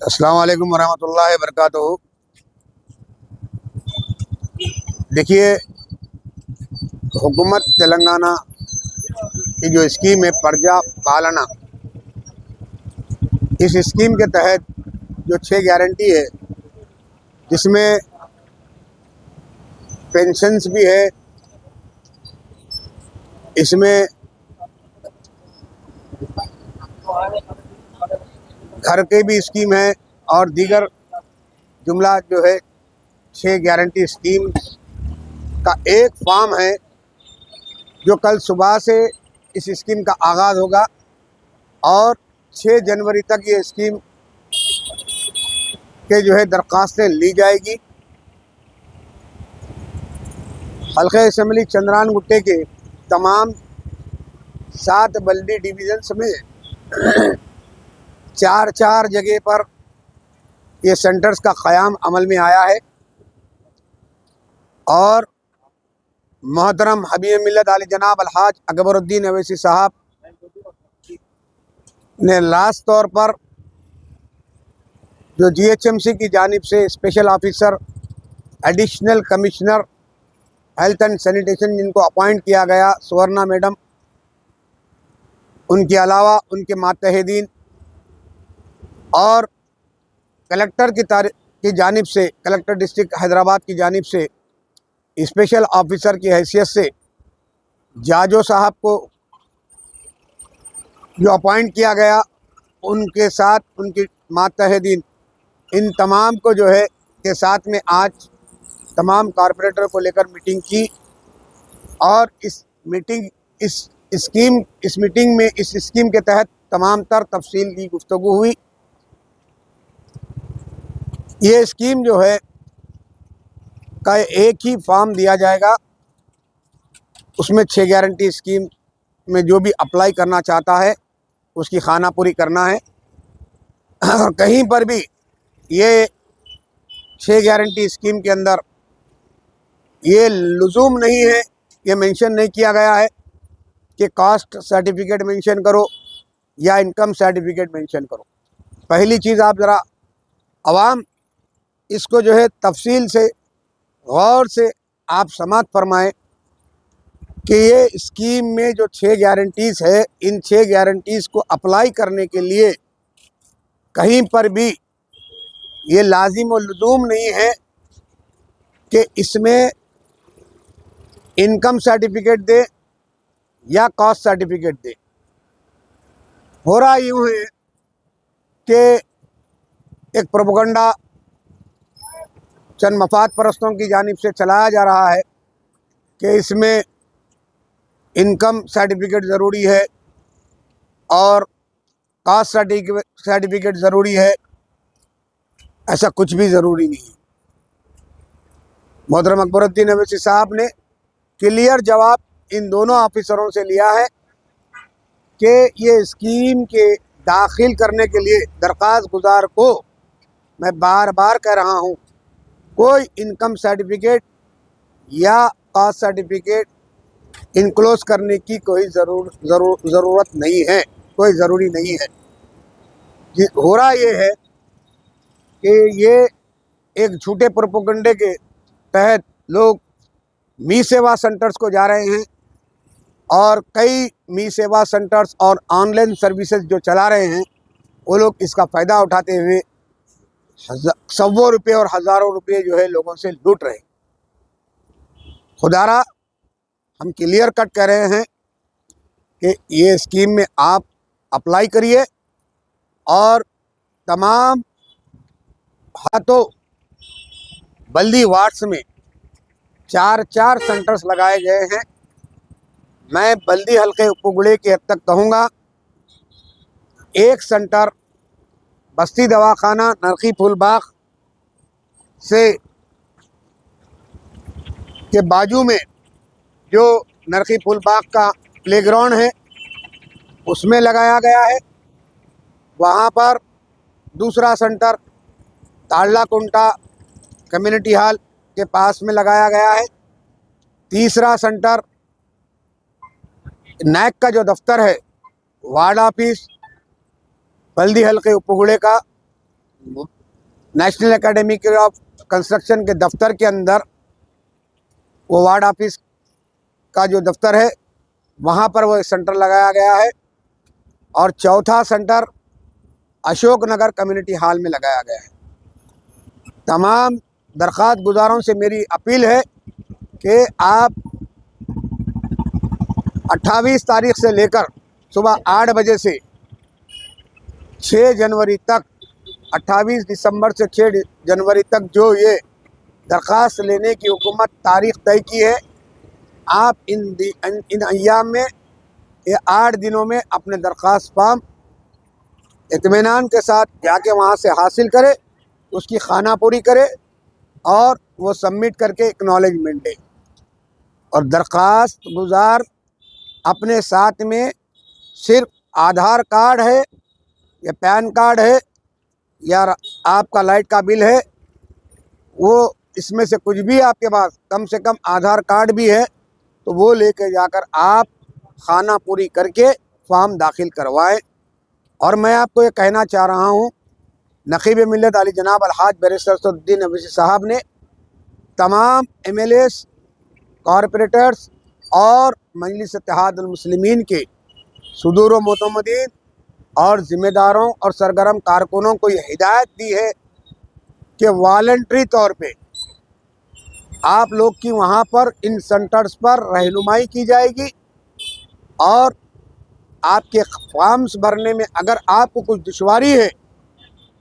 अस्सलाम वालेकुम वरहमतुल्लाहि वबरकातुहू। देखिए, हुकूमत तेलंगाना की जो स्कीम है प्रजा पालना, इस स्कीम के तहत जो 6 गारंटी है, जिसमें पेंशन्स भी है, इसमें घर के भी स्कीम है और दीगर जुमला जो है 6 गारंटी स्कीम का एक फॉर्म है जो कल सुबह से इस स्कीम का आगाज़ होगा और 6 जनवरी तक ये स्कीम के जो है दरख्वास्तें ली जाएगी। हल्के असम्बली चंद्रान गुट्टे के तमाम 7 बल्दी डिवीजन्स में 4 जगह पर ये सेंटर्स का क़याम अमल में आया है और मोहतरम हबीब मिल्लत आली जनाब अलहाज अकबरुद्दीन अवैसी साहब ने लास्ट तौर पर जो GHMC की जानिब से special officer additional commissioner health and sanitation जिनको अपॉइंट किया गया, सुवर्णा मैडम, उनके अलावा उनके मातहदीन और कलेक्टर की जानिब से, कलेक्टर डिस्ट्रिक्ट हैदराबाद की जानिब से स्पेशल ऑफिसर की हैसियत से जाजो साहब को जो अपॉइंट किया गया, उनके साथ उनकी मातहदीन, इन तमाम को जो है के साथ में आज तमाम कॉरपोरेटर को लेकर मीटिंग की और इस स्कीम के तहत तमाम तर तफसील की गुफ्तगू हुई। ये स्कीम जो है का एक ही फॉर्म दिया जाएगा, उसमें 6 गारंटी स्कीम में जो भी अप्लाई करना चाहता है उसकी खाना पूरी करना है। और कहीं पर भी ये 6 गारंटी स्कीम के अंदर ये लुज़ूम नहीं है, ये मेंशन नहीं किया गया है कि कास्ट सर्टिफिकेट मेंशन करो या इनकम सर्टिफिकेट मेंशन करो। पहली चीज़, आप ज़रा अवाम इसको जो है तफसील से गौर से आप समाअत फरमाएं कि ये स्कीम में जो 6 गारंटीज़ है, इन 6 गारंटीज़ को अप्लाई करने के लिए कहीं पर भी ये लाजिम और लुज़ूम नहीं है कि इसमें इनकम सर्टिफिकेट दे या कास्ट सर्टिफिकेट दे। हो रहा यूँ है कि एक प्रोपेगेंडा चंद मफाद परस्तों की जानिब से चलाया जा रहा है कि इसमें इनकम सर्टिफिकेट ज़रूरी है और कास्ट सर्टिफिकेट ज़रूरी है। ऐसा कुछ भी ज़रूरी नहीं है। मोहतरम अकबरुद्दीन अवैसी साहब ने क्लियर जवाब इन दोनों ऑफिसरों से लिया है कि ये स्कीम के दाखिल करने के लिए दरख्वास्त गुजार को, मैं बार बार कह रहा हूँ, कोई इनकम सर्टिफिकेट या कास्ट सर्टिफिकेट इनक्लोज करने की कोई ज़रूरत नहीं है, कोई ज़रूरी नहीं है। हो रहा ये है कि ये एक झूठे प्रोपेगेंडे के तहत लोग मी सेवा सेंटर्स को जा रहे हैं और कई मी सेवा सेंटर्स और ऑनलाइन सर्विसेज जो चला रहे हैं वो लोग इसका फ़ायदा उठाते हुए सौों रुपये और हज़ारों रुपये जो है लोगों से लूट रहे हैं। खुदारा हम क्लियर कट कह रहे हैं कि ये स्कीम में आप अप्लाई करिए और तमाम हाथों बल्दी वार्ड्स में 4 सेंटर्स लगाए गए हैं। मैं बल्दी हल्के उपगुड़े के हद तक कहूँगा, एक सेंटर बस्ती दवाखाना नरखी फूलबाग से के बाजू में जो नरखी फूलबाग का प्लेग्राउंड है उसमें लगाया गया है। वहाँ पर दूसरा सेंटर ताड़ला कुंटा कम्युनिटी हॉल के पास में लगाया गया है। तीसरा सेंटर नैक का जो दफ्तर है, वार्ड ऑफिस बल्दी हल्के उपगुड़े का, नेशनल एकेडमी ऑफ कंस्ट्रक्शन के दफ्तर के अंदर वो वार्ड ऑफिस का जो दफ्तर है वहाँ पर वो सेंटर लगाया गया है, और चौथा centre Ashok Nagar community hall में लगाया गया है। तमाम दरख्वास्त गुजारों से मेरी अपील है कि आप 28 तारीख से लेकर सुबह 8 बजे से 6 जनवरी तक, 28 दिसंबर से 6 जनवरी तक जो ये दरख्वास्त लेने की हुकूमत तारीख तय की है, आप इन अय्याम में, ये 8 दिनों में अपने दरख्वास्त फॉर्म इत्मीनान के साथ जाके वहाँ से हासिल करे, उसकी खानापुरी करे और वो सबमिट करके एक्नॉलेजमेंट दे। और दरख्वास्त गुजार अपने साथ में सिर्फ आधार कार्ड है या पैन कार्ड है या आपका लाइट का बिल है, वो इसमें से कुछ भी आपके पास, कम से कम आधार कार्ड भी है तो वो लेके जाकर आप खाना पूरी करके फॉर्म दाखिल करवाएं। और मैं आपको ये कहना चाह रहा हूँ, नक़ीब मिल्लत अली जनाब अलहाज बैरिस्टर असदुद्दीन अवैसी साहब ने तमाम MLAs, कॉरपोरेटर्स और मजलिस इत्तेहादुल मुस्लिमीन के सुदूर व मोतमदीन और ज़िम्मेदारों और सरगर्म कारकुनों को ये हिदायत दी है कि वॉलंटरी तौर पे आप लोग की वहाँ पर इन सेंटर्स पर रहनुमाई की जाएगी, और आपके फॉर्म्स भरने में अगर आपको कुछ दुश्वारी है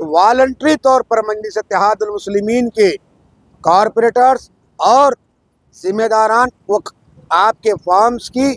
तो वॉलंटरी तौर पर मजलिस इत्तेहादुल मुस्लिमीन के कॉरपोरेटर्स और ज़िम्मेदारान वो आपके फॉर्म्स की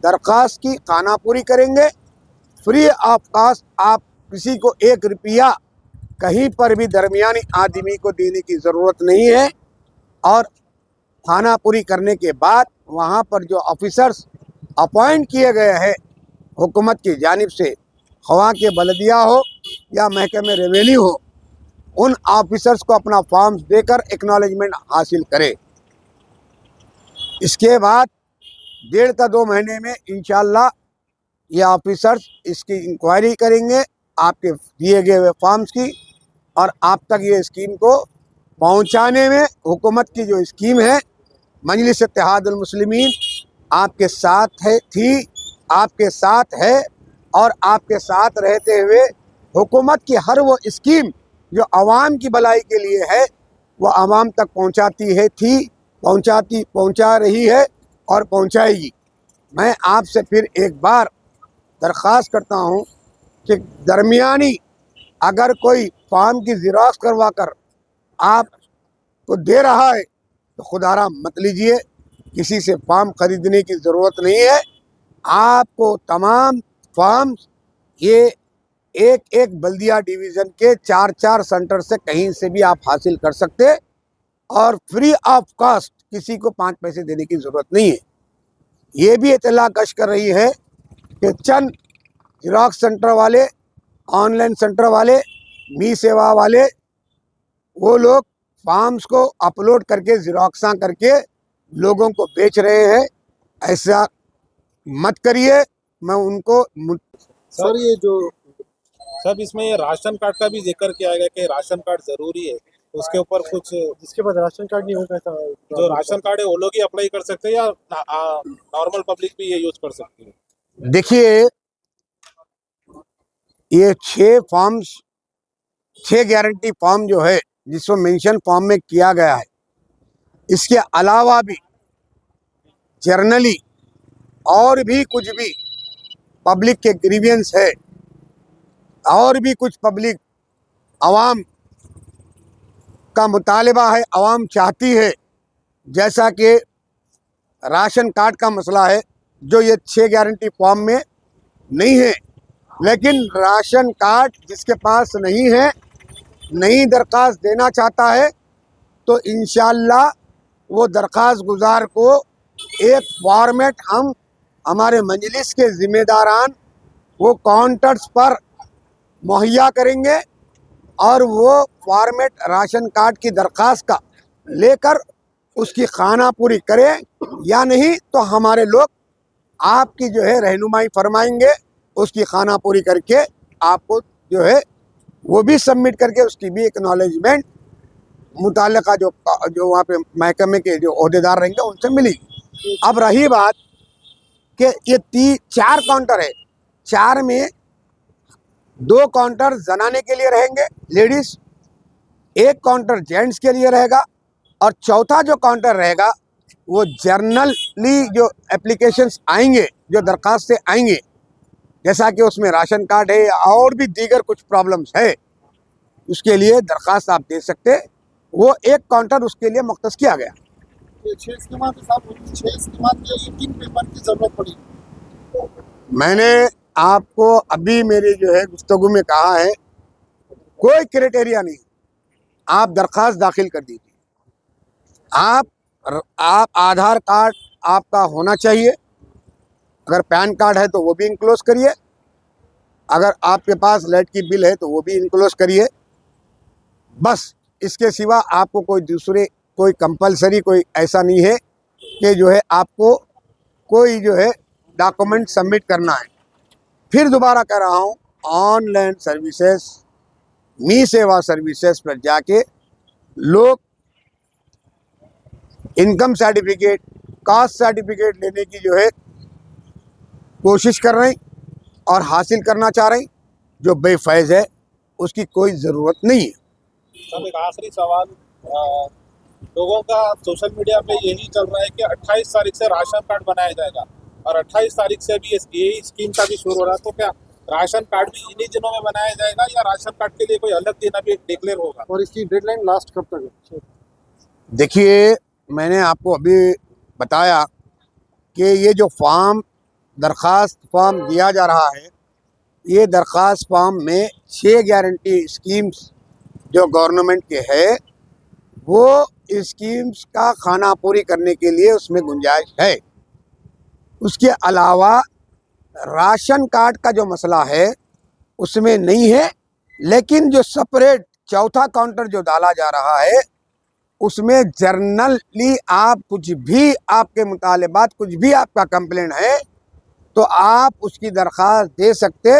दरख्वास्त की खानापुरी करेंगे। फ्री ऑफ कास्ट, आप किसी को 1 रुपया कहीं पर भी दरमियानी आदमी को देने की ज़रूरत नहीं है। और खानापुरी करने के बाद वहाँ पर जो ऑफिसर्स अपॉइंट किए गए हैं हुकूमत की जानिब से, ख्वाह के बलदिया हो या महकमे रेवेन्यू हो, उन ऑफिसर्स को अपना फॉर्म्स देकर एक्नॉलेजमेंट हासिल करे। इसके बाद 1.5 से 2 महीने में इंशाअल्लाह ये ऑफिसर्स इसकी इंक्वायरी करेंगे आपके दिए गए हुए फॉर्म्स की, और आप तक ये स्कीम को पहुंचाने में हुकूमत की जो स्कीम है, मजलिस इत्तेहादुल मुस्लिमीन आपके साथ थी, आपके साथ है, और आपके साथ रहते हुए हुकूमत की हर वो स्कीम जो आवाम की भलाई के लिए है वो आवाम तक पहुंचाती है, पहुंचा रही है और पहुंचाएगी। मैं आपसे फिर एक बार दरख्वास्त करता हूं कि दरमियानी अगर कोई फॉर्म की ज़ेरॉक्स करवा कर आपको दे रहा है तो खुदारा मत लीजिए, किसी से फॉर्म ख़रीदने की ज़रूरत नहीं है। आपको तमाम फॉर्म्स ये एक बल्दिया डिवीज़न के 4 सेंटर से कहीं से भी आप हासिल कर सकते, और फ्री ऑफ कास्ट, किसी को 5 पैसे देने की ज़रूरत नहीं है। ये भी इत्तला कश कर रही है कि चंद ज़ेरॉक्स सेंटर वाले, ऑनलाइन सेंटर वाले, मी सेवा वाले, वो लोग फॉर्म्स को अपलोड करके ज़ेरॉक्सा करके लोगों को बेच रहे हैं। ऐसा मत करिए। मैं उनको सर ये जो सब इसमें ये राशन कार्ड का भी जिक्र किया गया कि राशन कार्ड जरूरी है, उसके ऊपर कुछ, जिसके पास राशन कार्ड नहीं होगा जो राशन कार्ड है वो लोग ही अप्लाई कर सकते हैं या नॉर्मल पब्लिक भी ये यूज कर सकती है? देखिए, ये 6 फॉर्म्स, 6 गारंटी फॉर्म जो है जिसको मेंशन फॉर्म में किया गया है, इसके अलावा भी जर्नली और भी कुछ भी पब्लिक के ग्रीवियंस है, और भी कुछ पब्लिक आवाम का मुतालिबा है, आवाम चाहती है, जैसा कि राशन कार्ड का मसला है जो ये 6 गारंटी फॉर्म में नहीं है। लेकिन राशन कार्ड जिसके पास नहीं है, नई दरख्वास्त देना चाहता है, तो इंशाअल्लाह वो दरख्वास्त गुजार को एक फॉर्मेट हम हमारे मजलिस के ज़िम्मेदारान वो काउंटर्स पर मुहैया करेंगे, और वो फॉर्मेट राशन कार्ड की दरख्वास्त का लेकर उसकी खाना पूरी करें या नहीं, तो हमारे लोग आपकी जो है रहनुमाई फरमाएंगे, उसकी खाना पूरी करके आपको जो है वो भी सबमिट करके उसकी भी एक्नॉलेजमेंट मुताल्लिका जो जो वहाँ पे महकमे के जो ओहदेदार रहेंगे उनसे मिलेगी। अब रही बात कि ये 4 काउंटर है, 4 में 2 काउंटर जनाने के लिए रहेंगे लेडीज, 1 काउंटर जेंट्स के लिए रहेगा और चौथा जो काउंटर रहेगा वो जर्नली जो एप्लीकेशंस आएंगे, जो दरखास्तें आएंगे, जैसा कि उसमें राशन कार्ड है और भी दीगर कुछ प्रॉब्लम्स है, उसके लिए दरखास्त आप दे सकते, वो 1 काउंटर उसके लिए मुख्तस किया गया। ये 6 स्कीमात है साहब, 6 स्कीमात के लिए किन पेपर की जरूरत पड़ी? मैंने आपको अभी मेरी जो है गुफ्तगू में कहा है, कोई क्राइटेरिया नहीं, आप दरखास्त दाखिल कर दीजिए। आप आधार कार्ड आपका होना चाहिए, अगर पैन कार्ड है तो वो भी इनक्लोज करिए, अगर आपके पास लाइट की बिल है तो वो भी इनक्लोज करिए। बस इसके सिवा आपको कोई दूसरे कोई कंपलसरी कोई ऐसा नहीं है कि जो है आपको कोई जो है डॉक्यूमेंट सबमिट करना है। फिर दोबारा कह रहा हूँ, ऑनलाइन सर्विसेज मी सेवा सर्विसेज पर जाके लोग इनकम सर्टिफिकेट, कास्ट सर्टिफिकेट लेने की जो है कोशिश कर रहे हैं और हासिल करना चाह रहे हैं, जो बेफैज़ है उसकी कोई ज़रूरत नहीं है। सब एक आखिरी सवाल, लोगों का सोशल मीडिया पे यही चल रहा है कि 28 तारीख से राशन कार्ड बनाया जाएगा और 28 तारीख से भी यही स्कीम का भी शुरू हो रहा है, तो क्या राशन कार्ड भी इन्हीं दिनों में बनाया जाएगा या राशन कार्ड के लिए कोई अलग दिन अभी डिक्लेयर होगा? और इसकी डेडलाइन लास्ट कब तक है? देखिए, मैंने आपको अभी बताया कि ये जो दरख्वास्त फॉर्म दिया जा रहा है, ये दरख्वास्त फॉर्म में 6 गारंटी स्कीम्स जो गवर्नमेंट के है, वो स्कीम्स का खाना पूरी करने के लिए उसमें गुंजाइश है। उसके अलावा राशन कार्ड का जो मसला है उसमें नहीं है, लेकिन जो सेपरेट चौथा काउंटर जो डाला जा रहा है उसमें जर्नली आप कुछ भी आपके मुतालिबात, कुछ भी आपका कंप्लेंट है तो आप उसकी दरख्वास्त दे सकते,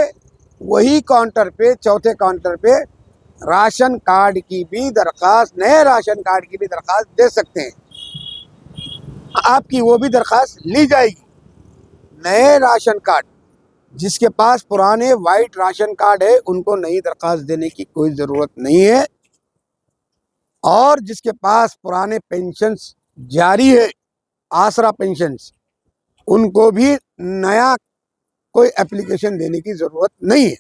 वही काउंटर पे, चौथे काउंटर पे राशन कार्ड की भी दरख्वास्त, नए राशन कार्ड की भी दरख्वास्त दे सकते हैं। आपकी वो भी दरख्वास्त ली जाएगी। नए राशन कार्ड, जिसके पास पुराने वाइट राशन कार्ड है उनको नई दरख्वास्त देने की कोई ज़रूरत नहीं है, और जिसके पास पुराने पेंशन्स जारी है, आसरा पेंशन्स, उनको भी नया कोई एप्लीकेशन देने की ज़रूरत नहीं है।